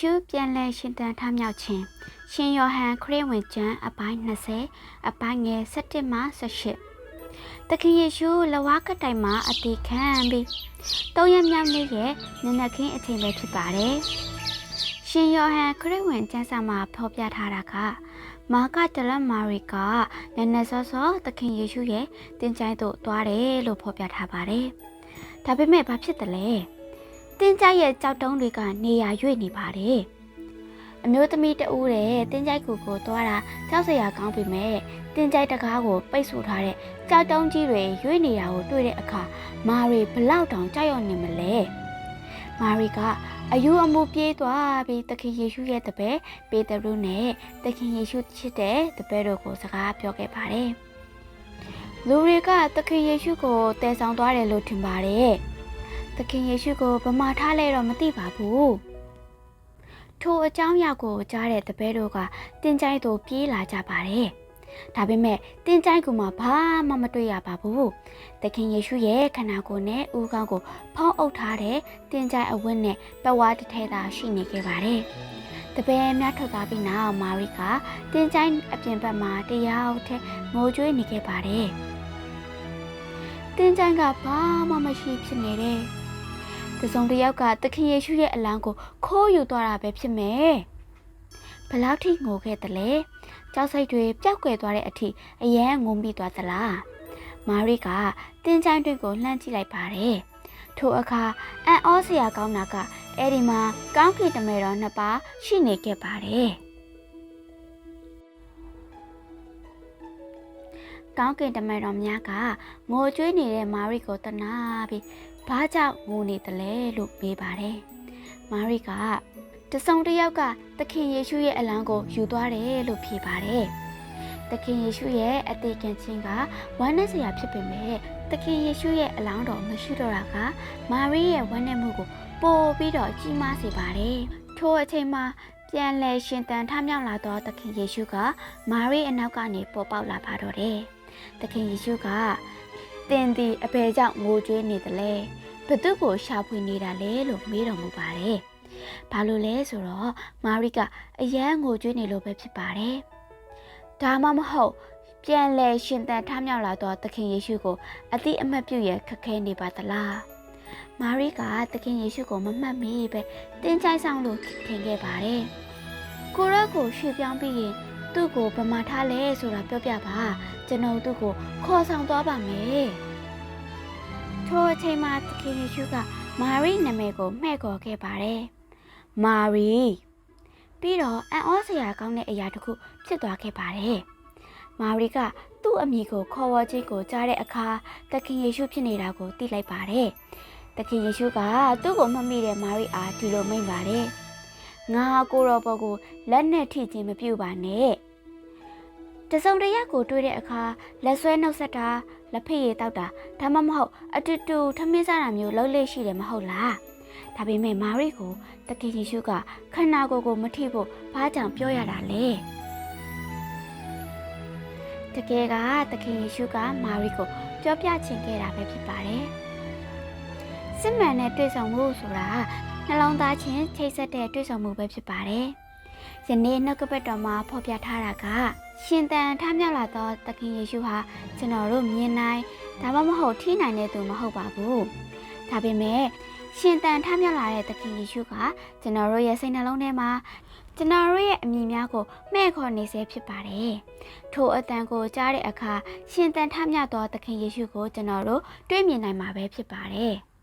ရှုပြန်လည်ရှင်သန်ထမြောက်ခြင်းရှင်ယောဟန်ခရစ်ဝင်ကျမ်းအပိုင်း20အပိုင်းငယ်17မှ18သခင်ယေရှုလက်ဝါးကတိုင်မှာအသေးခံပြီး၃ရက်မြောက်နေ့ရဲ့နနက်ခင်းအချိန်ပဲဖြစ်ပါတယ်ရှင်ယောဟန်ခရစ်ဝင်ကျမ်းစာမှာဖော်ပြထားတာကမာကတလမာရီကနနက်စောစောသခင်ယေရှုရဲ့တင်ချိုင်းသို့သွားတယ်လို့ဖော်ပြထားပါတယ်ဒါပေမဲ့ဘာဖြစ်တယ်လဲတင်းကြိုက်ရဲ့ကြောက်တုံးတွေကနေရာရွေ့နေပါတယ်။အမျိုးသမီးတဦးတဲ့တင်းကြိုက်ကိုသွားတာကြောက်စရာကောင်းပေမဲ့တင်းကြိုက်တကားကိုပိတ်ဆို့ထားတဲ့ကြောက်တုံးကြီးတွေရွေ့နေတာကိုတွေ့တဲ့အခါမာရီဘလောက်တောင်ကြောက်ရွံ့နေမလဲ။မာရီကအယူအမူပြေးသွားပြီးသခင်ယေရှုရဲ့တပည့်ပေတရုနဲ့သခင်ယေရှုချစ်တဲ့တပည့်တို့ကိုစကားပြောခဲ့ပါတယ်။လူတွေကသခင်ယေရှုကိုတည်ဆောင်သွားတယ်လို့ထင်ပါတယ်။သခင်ယေရှုကိုဗမာထားလဲတော့မသိပါဘူးထိုအကြောင်းအရာကိုကြားတဲ့တပည့်တို့ကတင်းကြိုက်သို့ပြေးလာကြပါတယ်ဒါပေမဲ့တင်းကြိုက်ကူမှာဘာမှမတွေ့ရပါဘူးသခင်ယေရှုရဲ့ခန္ဓာကိုယ်နဲ့ဦးခေါင်းကိုဖောင်းအုပ်ထားတဲ့တင်းကြိုက်အဝတ်နဲ့ပဝါတစ်ထဲသာရှိနေခဲ့ပါတယ်တပည့်များထွက်သွားပြီးနောက်မာရိကတင်းကြိုက်အပြင်ဘက်မှာတရားထဲငိုကြွေးနေခဲ့ပါတယ်တင်းကြိုက်ကဘာမှမရှိဖြစ်နေတယ်တစုံတစ်ယောက်ကသခင်ယေရှုရဲ့အလောင်းကိုခိုးယူသွားတာပဲဖြစ်မယ်။ဘလောက်ထိငိုခဲ့သလဲ။ကြောက်စိတ်တွေပျောက်ကွယ်သွားတဲ့အထိအယမ်းငုံပြီးသွားသလား။မာရိကတင်းချိုင်းတွေကိုလှမ်းကြည့်လိုက်ပါတယ်။ထိုအခါအံ့ဩစရာကောင်းတာကအဲ့ဒီမှာကောင်းကင်တမန်တော်နှစ်ပါးရှိနေခဲ့ပါတယ်။ကောင်းကင်တမန်တော်များကငိုကြွေးနေတဲ့မာရိကိုတနာပြီးဘာကြောင့်ငိုနေတယ်လဲလို့မေးပါတယ်။မာရိကတစုံတစ်ယောက်ကသခင်ယေရှုရဲ့အလောင်းကိုယူသွားတယ်လို့ဖြေပါတယ်။သခင်ယေရှုရဲ့အသေးခံခြင်းကဝမ်းနည်းစရာဖြစ်ပေမဲ့သခင်ယေရှုရဲ့အလောင်းတော်မရှိတော့တာကမာရိရဲ့ဝမ်းနည်းမှုကိုပိုပြီးတော့ကြီးမားစေပါတယ်။ထိုအချိန်မှာပြန်လည်ရှင်သန်ထမြောက်လာသောသခင်ယေရှုကမာရိအနောက်ကနေပေါ်ပေါက်လာပါတော့တယ်။သခင်ယေရှုကသင်သည်အဘယ်ကြောင့်ငိုကြွေးနေသလဲဘသူကိုရှာဖွေနေတာလဲလို့မေးတော်မူပါတယ်။ဘာလို့လဲဆိုတော့မာရိကအယမ်းငိုကြွေးနေလို့ပဲဖြစ်ပါတယ်။ဒါမှမဟုတ်ပြန်လဲရှင်သန်ထမြောက်လာတော့သခင်ယေရှုကိုအတိအမှတ်ပြုရခက်ခဲနေပါသလား။မာရိကသခင်ယေရှုကိုမမှတ်မိပဲတင်းချိုင်းဆောင်လို့ထင်ခဲ့ပါတယ်။ကိုရက်ကိုရွှေ့ပြောင်းပြီးရင်သူ့ကိုဗမာထားလဲဆိုတာပြောပြပါကျွန်တော်သူ့ကိုခေါ်ဆောင်သွားပါမယ်။ထိုအချိန်မှာသခင်ယေရှုကမာရိနာမည်ကိုမှဲ့ခေါ်ခဲ့ပါတယ်။မာရိပြီးတော့အံ့ဩစရာကောင်းတဲ့အရာတစ်ခုဖြစ်သွားခဲ့ပါတယ်။မာရိကသူ့အမိကိုခေါ်ဝေါ်ခြင်းကိုကြားတဲ့အခါသခင်ယေရှုဖြစ်နေတာကိုသိလိုက်ပါတယ်။သခင်ယေရှုကသူ့ကိုမှတ်မိတဲ့မာရိအားဒီလိုမိန့်ပါတယ်။ငါကိုရောပေါ်ကိုလက်နဲ့ထိခြင်းမပြုပါနဲ့။တစုံတစ်ယောက်ကိုတွေ့တဲ့အခါလက်ဆွဲနှုတ်ဆက်တာလက်ဖက်ရည်တောက်တာဒါမှမဟုတ်အတူတူထမင်းစားတာမျိုးလုပ်လေ့ရှိတယ်မဟုတ်လားဒါပေမဲ့မာရိကိုသခင်ယေရှုကခန္ဓာကိုယ်ကိုမထိဖို့ဘာကြောင့်ပြောရတာလဲတကယ်ကသခင်ယေရှုကမာရိကိုပြောပြချင်ခဲ့တာပဲဖြစ်ပါတယ်စစ်မှန်တဲ့တွေ့ဆုံမှုဆိုတာနှလုံးသားချင်းချိတ်ဆက်တဲ့တွေ့ဆုံမှုပဲဖြစ်ပါတယ်ယနေ့နှုတ်ကပတ်တော်မှာဖော်ပြထားတာကရှင်သန်ထမြောက်လာသောသခင်ယေရှုဟာကျွန်တော်တို့မြင်နိုင်ဒါမှမဟုတ်ထိနိုင်တဲ့သူမဟုတ်ပါဘူး။ဒါပေမဲ့ရှင်သန်ထမြောက်လာတဲ့သခင်ယေရှုကကျွန်တော်တို့ရဲ့စိတ်နှလုံးထဲမှာကျွန်တော်တို့ရဲ့အမြင်များကိုမှဲ့ခေါ်နေစေဖြစ်ပါတယ်။ထိုအတန်ကိုကြားတဲ့အခါရှင်သန်ထမြောက်သောသခင်ယေရှုကိုကျွန်တော်တို့တွေ့မြင်နိုင်မှာပဲဖြစ်ပါတယ်။